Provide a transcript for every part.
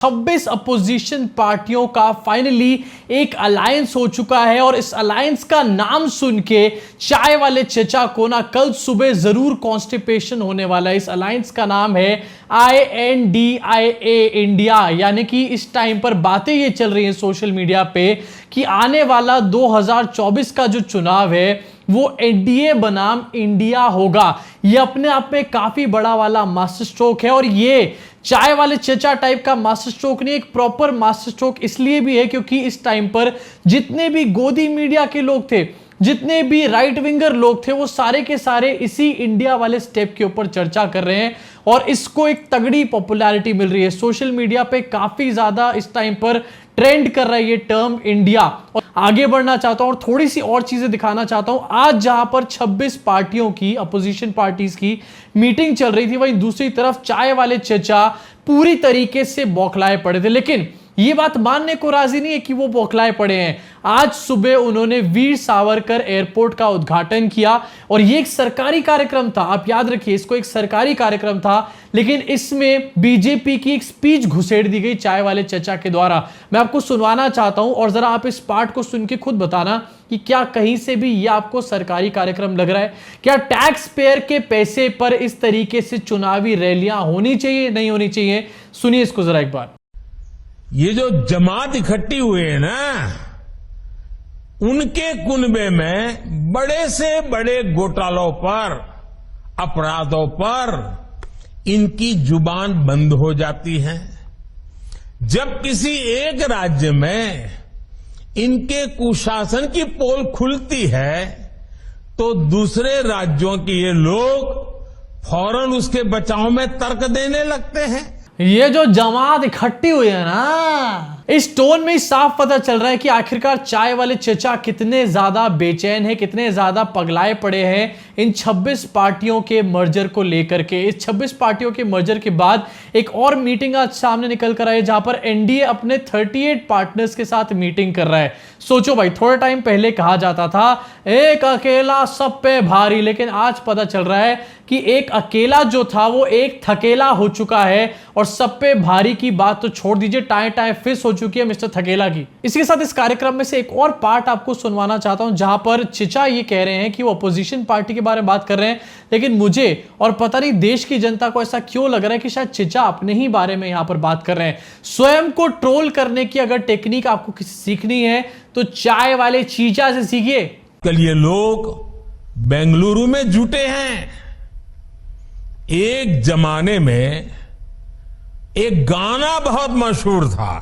26 opposition पार्टियों का finally एक अलायंस हो चुका है और इस अलायंस का नाम सुन के चाय वाले चचा को ना कल सुबह जरूर कॉन्स्टिपेशन होने वाला है। इस अलायंस का नाम है INDIA इंडिया, यानी कि इस टाइम पर बातें ये चल रही हैं सोशल मीडिया पे कि आने वाला 2024 का जो चुनाव है वो एनडीए बनाम इंडिया होगा। ये अपने आप में काफी बड़ा वाला मास्टर स्ट्रोक है और ये चाय वाले चचा टाइप का मास्टर स्ट्रोक नहीं, एक प्रॉपर मास्टर स्ट्रोक इसलिए भी है क्योंकि इस टाइम पर जितने भी गोदी मीडिया के लोग थे, जितने भी राइट विंगर लोग थे, वो सारे के सारे इसी इंडिया वाले स्टेप के ऊपर चर्चा कर रहे हैं और इसको एक तगड़ी पॉपुलैरिटी मिल रही है। सोशल मीडिया पे काफी ज्यादा इस टाइम पर ट्रेंड कर रहा है ये टर्म इंडिया। और आगे बढ़ना चाहता हूं और थोड़ी सी और चीजें दिखाना चाहता हूं। आज जहां पर 26 पार्टियों की, अपोजिशन पार्टीज की मीटिंग चल रही थी, वहीं दूसरी तरफ चाय वाले चचा पूरी तरीके से बौखलाए पड़े थे, लेकिन ये बात मानने को राजी नहीं है कि वो बौखलाए पड़े हैं। आज सुबह उन्होंने वीर सावरकर एयरपोर्ट का उद्घाटन किया और ये एक सरकारी कार्यक्रम था, आप याद रखिए इसको एक सरकारी कार्यक्रम था, लेकिन इसमें बीजेपी की एक स्पीच घुसेड़ दी गई चाय वाले चचा के द्वारा। मैं आपको सुनवाना चाहता हूं और जरा आप इस पार्ट को सुन के खुद बताना कि क्या कहीं से भी ये आपको सरकारी कार्यक्रम लग रहा है? क्या टैक्स पेयर के पैसे पर इस तरीके से चुनावी रैलियां होनी चाहिए, नहीं होनी चाहिए? सुनिए इसको जरा एक बार। ये जो जमात इकट्ठी हुई है ना, उनके कुनबे में बड़े से बड़े घोटालों पर, अपराधों पर इनकी जुबान बंद हो जाती है। जब किसी एक राज्य में इनके कुशासन की पोल खुलती है तो दूसरे राज्यों के ये लोग फौरन उसके बचाव में तर्क देने लगते हैं। ये जो जमात इकट्ठी हुई है ना, इस टोन में ही साफ पता चल रहा है कि आखिरकार चाय वाले चचा कितने ज्यादा बेचैन हैं, कितने ज्यादा पगलाए पड़े हैं इन 26 पार्टियों के मर्जर को लेकर के। इस 26 पार्टियों के मर्जर के बाद एक और मीटिंग आज सामने निकल कर आई है जहां पर एनडीए अपने 38 पार्टनर्स के साथ मीटिंग कर रहा है। सोचो भाई, थोड़ा टाइम पहले कहा जाता था एक अकेला सब पे भारी, लेकिन आज पता चल रहा है कि एक अकेला जो था वो एक थकेला हो चुका है और सब पे भारी की बात तो छोड़ दीजिए, टाए टाए फिस हो चुकी है मिस्टर थकेला की। इसके साथ इस कार्यक्रम में से एक और पार्ट आपको सुनवाना चाहता हूं जहां पर चिचा ये कह रहे हैं कि वो अपोजिशन पार्टी के बारे में बात कर रहे हैं, लेकिन मुझे और पता नहीं देश की जनता को ऐसा क्यों लग रहा है कि शायद चिचा अपने ही बारे में यहां पर बात कर रहे हैं। स्वयं को ट्रोल करने की अगर टेक्निक आपको किसी सीखनी है तो चाय वाले चीचा से सीखिए। कल ये लोग बेंगलुरु में जुटे हैं। एक जमाने में एक गाना बहुत मशहूर था,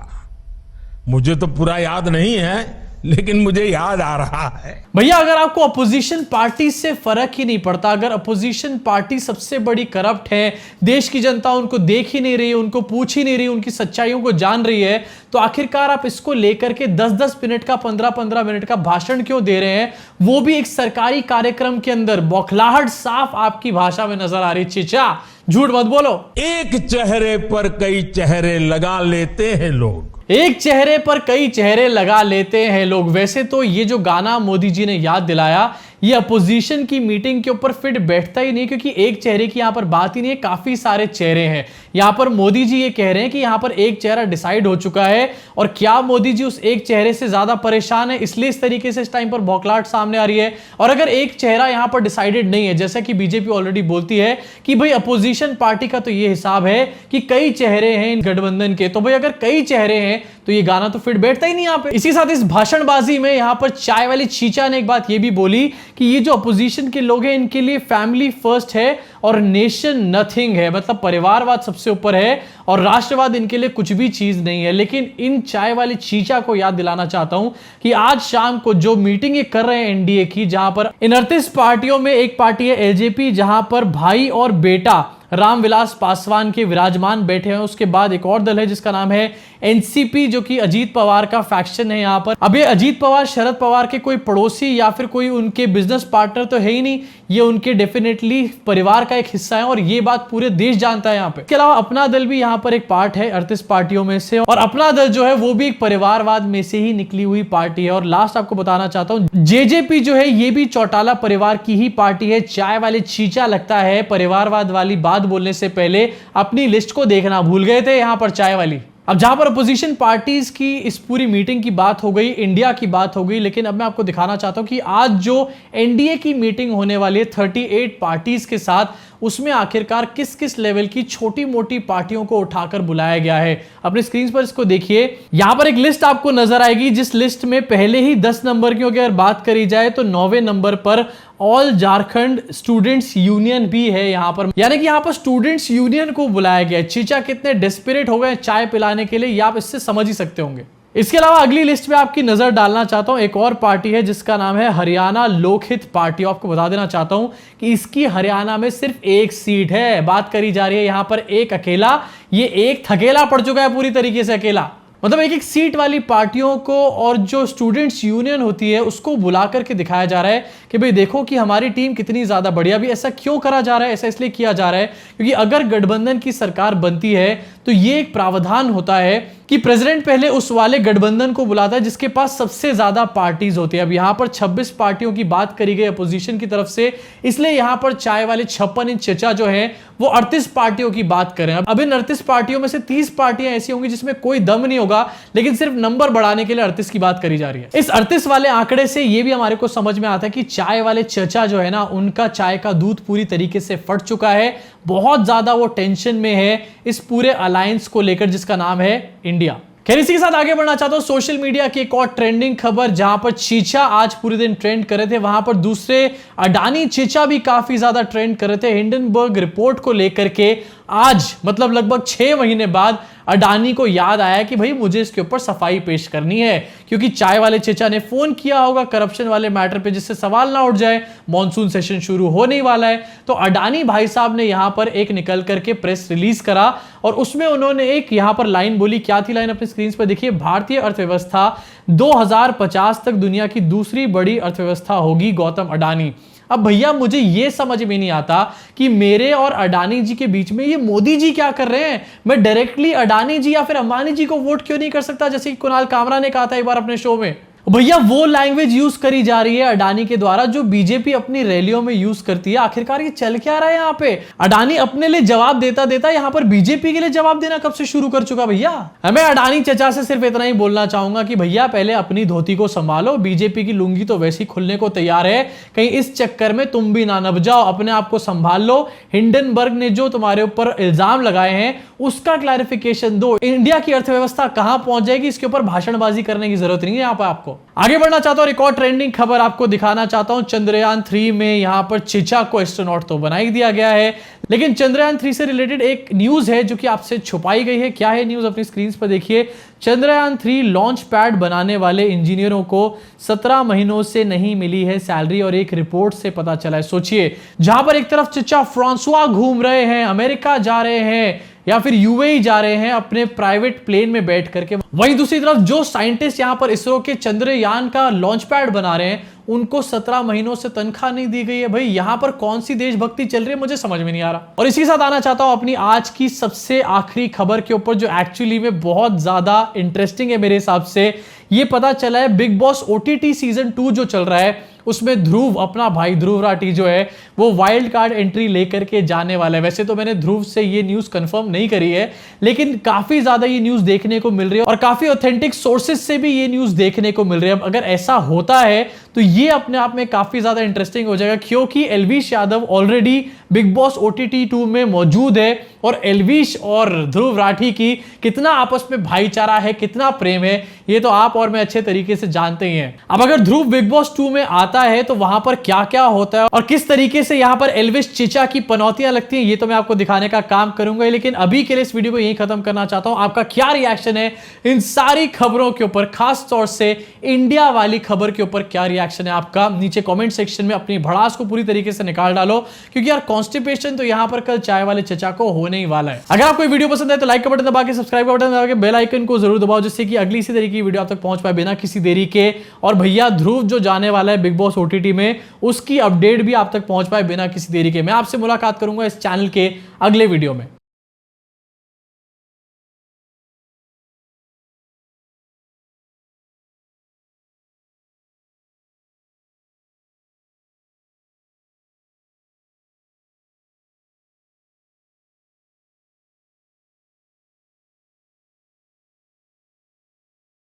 मुझे तो पूरा याद नहीं है लेकिन मुझे याद आ रहा है। भैया अगर आपको अपोजिशन पार्टी से फर्क ही नहीं पड़ता, अगर अपोजिशन पार्टी सबसे बड़ी करप्ट है, देश की जनता उनको देख ही नहीं रही, उनको पूछ ही नहीं रही, उनकी सच्चाइयों को जान रही है, तो आखिरकार आप इसको लेकर के 10-10 मिनट का, 15-15 मिनट का भाषण क्यों दे रहे हैं, वो भी एक सरकारी कार्यक्रम के अंदर? बौखलाहट साफ आपकी भाषा में नजर आ रही। चिचा झूठ मत बोलो। एक चेहरे पर कई चेहरे लगा लेते हैं लोग, एक चेहरे पर कई चेहरे लगा लेते हैं लोग। वैसे तो ये जो गाना मोदी जी ने याद दिलाया, ये अपोजिशन की मीटिंग के ऊपर फिट बैठता ही नहीं, क्योंकि एक चेहरे की यहां पर बात ही नहीं है, काफी सारे चेहरे हैं। यहां पर मोदी जी ये कह रहे हैं कि यहां पर एक चेहरा डिसाइड हो चुका है और क्या मोदी जी उस एक चेहरे से ज्यादा परेशान है, इसलिए इस तरीके से इस टाइम पर बौखलाहट सामने आ रही है। और अगर एक चेहरा यहां पर डिसाइडेड नहीं है, जैसा कि बीजेपी ऑलरेडी बोलती है कि भाई अपोजिशन पार्टी का तो ये हिसाब है कि कई चेहरे हैं इन गठबंधन के, तो भाई अगर कई चेहरे हैं तो ये गाना तो फिट बैठता ही नहीं यहां पे। इसी साथ इस भाषणबाजी में यहां पर चाय वाली चीचा ने एक बात ये भी बोली कि ये जो अपोजिशन के लोग हैं इनके लिए फैमिली फर्स्ट है और नेशन नथिंग है, मतलब परिवारवाद सबसे ऊपर है और राष्ट्रवाद इनके लिए कुछ भी चीज नहीं है। लेकिन इन चाय वाली चीचा को याद दिलाना चाहता हूं कि आज शाम को जो मीटिंग ये कर रहे हैं एनडीए की, जहां पर इन 38 पार्टियों में एक पार्टी है एलजेपी, जहां पर भाई और बेटा रामविलास पासवान के विराजमान बैठे हैं। उसके बाद एक और दल है जिसका नाम है एनसीपी, जो कि अजीत पवार का फैक्शन है यहां पर। अब ये अजीत पवार शरद पवार के कोई पड़ोसी या फिर कोई उनके बिजनेस पार्टनर तो है ही नहीं, ये उनके डेफिनेटली परिवार का एक हिस्सा है और ये बात पूरे देश जानता है यहां पे। इसके अलावा अपना दल भी यहां पर एक पार्ट है 38 पार्टियों में से, और अपना दल जो है वो भी एक परिवारवाद में से ही निकली हुई पार्टी है। और लास्ट आपको बताना चाहता हूं, जेजेपी जो है ये भी चौटाला परिवार की ही पार्टी है। चाय वाले चीचा लगता है परिवारवाद वाली बात बोलने से पहले अपनी लिस्ट को देखना भूल गए थे यहां पर चाय वाली। अब जहां पर अपोजिशन पार्टीज की इस पूरी मीटिंग की बात हो गई, इंडिया की बात हो गई, लेकिन अब मैं आपको दिखाना चाहता हूं कि आज जो एनडीए की मीटिंग होने वाली है 38 पार्टीज के साथ, उसमें आखिरकार किस किस लेवल की छोटी मोटी पार्टियों को उठाकर बुलाया गया है। अपने स्क्रीन पर इसको देखिए, यहां पर एक लिस्ट आपको नजर आएगी, जिस लिस्ट में पहले ही 10 नंबर की अगर बात करी जाए तो 9वें नंबर पर ऑल झारखंड स्टूडेंट्स यूनियन भी है यहां पर, यानी कि यहां पर स्टूडेंट्स यूनियन को बुलाया गया है। चीचा कितने डेस्परेट हो गए चाय पिलाने के लिए, ये आप इससे समझ ही सकते होंगे। इसके अलावा अगली लिस्ट में आपकी नजर डालना चाहता हूं, एक और पार्टी है जिसका नाम है हरियाणा लोकहित पार्टी। आपको बता देना चाहता हूं कि इसकी हरियाणा में सिर्फ एक सीट है। बात करी जा रही है यहां पर एक अकेला, ये एक थकेला पड़ चुका है पूरी तरीके से अकेला, मतलब एक एक सीट वाली पार्टियों को और जो स्टूडेंट्स यूनियन होती है उसको बुला करके दिखाया जा रहा है कि भाई देखो कि हमारी टीम कितनी ज्यादा बढ़िया। भी ऐसा क्यों करा जा रहा है? ऐसा इसलिए किया जा रहा है क्योंकि अगर गठबंधन की सरकार बनती है तो ये एक प्रावधान होता है कि प्रेसिडेंट पहले उस वाले गठबंधन को बुलाता है जिसके पास सबसे ज्यादा पार्टीज होती है। अब यहां पर 26 पार्टियों की बात करी गई अपोजिशन की तरफ से, इसलिए यहां पर चाय वाले 56 इंच चचा जो है वो 38 पार्टियों की बात करें। अब इन 38 पार्टियों में से 30 पार्टियां ऐसी होंगी जिसमें कोई दम नहीं होगा, लेकिन सिर्फ नंबर बढ़ाने के लिए 38 की बात करी जा रही है। इस 38 वाले आंकड़े से यह भी हमारे को समझ में आता है कि चाय वाले चचा जो है ना, उनका चाय का दूध पूरी तरीके से फट चुका है। बहुत ज्यादा वो टेंशन में है इस पूरे अलायंस को लेकर जिसका नाम है इंडिया। खैर, इसी के साथ आगे बढ़ना चाहता हूं सोशल मीडिया की एक और ट्रेंडिंग खबर, जहां पर चीचा आज पूरे दिन ट्रेंड कर रहे थे, वहां पर दूसरे अडानी चीचा भी काफी ज्यादा ट्रेंड कर रहे थे। हिंडनबर्ग रिपोर्ट को लेकर के आज मतलब लगभग 6 महीने बाद अडानी को याद आया कि भाई मुझे इसके ऊपर सफाई पेश करनी है, क्योंकि चाय वाले चेचा ने फोन किया होगा करप्शन वाले मैटर पे जिससे सवाल ना उठ जाए। मॉनसून सेशन शुरू होने वाला है, तो अडानी भाई साहब ने यहां पर एक निकल करके प्रेस रिलीज करा और उसमें उन्होंने एक यहां पर लाइन बोली। क्या थी लाइन? अपनी स्क्रीन पर देखिए, भारतीय अर्थव्यवस्था 2050 तक दुनिया की दूसरी बड़ी अर्थव्यवस्था होगी, गौतम अडानी। अब भैया मुझे यह समझ में नहीं आता कि मेरे और अडानी जी के बीच में ये मोदी जी क्या कर रहे हैं। मैं डायरेक्टली अडानी जी या फिर अंबानी जी को वोट क्यों नहीं कर सकता, जैसे कि कुणाल कामरा ने कहा था एक बार अपने शो में। भैया वो लैंग्वेज यूज करी जा रही है अडानी के द्वारा जो बीजेपी अपनी रैलियों में यूज करती है। आखिरकार ये चल क्या रहा है यहाँ पे? अडानी अपने लिए जवाब देता देता यहाँ पर बीजेपी के लिए जवाब देना कब से शुरू कर चुका भैया। मैं अडानी चचा से सिर्फ इतना ही बोलना चाहूंगा कि भैया पहले अपनी धोती को संभालो, बीजेपी की लुंगी तो वैसे ही खुलने को तैयार है, कहीं इस चक्कर में तुम भी ना नब जाओ, अपने आप को संभाल लो। हिंडनबर्ग ने जो तुम्हारे ऊपर इल्जाम लगाए हैं उसका क्लैरिफिकेशन दो। इंडिया की अर्थव्यवस्था कहां पहुंच जाएगी इसके ऊपर भाषणबाजी करने की जरूरत नहीं है यहाँ पर आपको। आगे बढ़ना चाहता हूं, एक और ट्रेंडिंग खबर आपको दिखाना चाहता हूं। चंद्रयान 3 में यहां पर चीचा को एस्ट्रोनॉट तो बना ही दिया गया है, लेकिन चंद्रयान 3 से रिलेटेड एक न्यूज है जो कि आपसे छुपाई गई है। क्या है न्यूज? अपनी स्क्रीन पर देखिए। चंद्रयान 3 लॉन्च पैड बनाने वाले इंजीनियरों को 17 महीनों से नहीं मिली है सैलरी और एक रिपोर्ट से पता चला है। सोचिए, जहां पर एक तरफ चचा फ्रांसवा घूम रहे हैं, अमेरिका जा रहे हैं या फिर यूएई जा रहे हैं अपने प्राइवेट प्लेन में बैठ करके, वहीं दूसरी तरफ जो साइंटिस्ट यहां पर इसरो के चंद्रयान का लॉन्च पैड बना रहे हैं उनको 17 महीनों से तनख्वाह नहीं दी गई है। भाई यहां पर कौन सी देशभक्ति चल रही है, मुझे समझ में नहीं आ रहा। और इसी के साथ आना चाहता हूं अपनी आज की सबसे आखिरी खबर के ऊपर, जो एक्चुअली में बहुत ज्यादा इंटरेस्टिंग है मेरे हिसाब से। ये पता चला है बिग बॉस OTT सीजन 2 जो चल रहा है उसमें ध्रुव, अपना भाई ध्रुव राठी जो है वो वाइल्ड कार्ड एंट्री लेकर के जाने वाला है। वैसे तो मैंने ध्रुव से ये न्यूज कंफर्म नहीं करी है, लेकिन काफी ज्यादा ये न्यूज देखने को मिल रही है और काफी ऑथेंटिक सोर्सेज से भी ये न्यूज देखने को मिल रही है। अब अगर ऐसा होता है तो ये अपने आप में काफी ज्यादा इंटरेस्टिंग हो जाएगा, क्योंकि Elvish Yadav already big boss OTT 2 में मौजूद है और एल्विश और ध्रुव राठी की कितना आपस में भाईचारा है, कितना प्रेम है, ये तो आप और मैं अच्छे तरीके से जानते ही हैं। अब अगर ध्रुव बिग बॉस 2 में आता है तो वहां पर क्या क्या होता है और किस तरीके से यहां पर एल्विश चीचा की पनौतियां लगती हैं, ये तो मैं आपको दिखाने का काम करूंगा। लेकिन अभी के लिए इस वीडियो को यहीं खत्म करना चाहता हूं। आपका क्या रिएक्शन है इन सारी खबरों के ऊपर, खास तौर से इंडिया वाली खबर के ऊपर क्या रिएक्शन है आपका? नीचे कमेंट सेक्शन में अपनी भड़ास को पूरी तरीके से निकाल डालो, क्योंकि यार कॉन्स्टिपेशन तो यहां पर कल चाय वाले चचा को होने ही वाला है। अगर आपको वीडियो पसंद है तो लाइक का बटन दबा के, सब्सक्राइब का बटन दबा के, बेल आइकन को जरूर दबाओ, जिससे कि अगली इसी तरीके की वीडियो आप तक पहुंच पाए बिना किसी देरी के। और भैया ध्रुव जो जाने वाला है बिग बॉस OTT में, उसकी अपडेट भी आप तक पहुंच पाए बिना किसी देरी के। मैं आपसे मुलाकात करूंगा इस चैनल के अगले वीडियो में।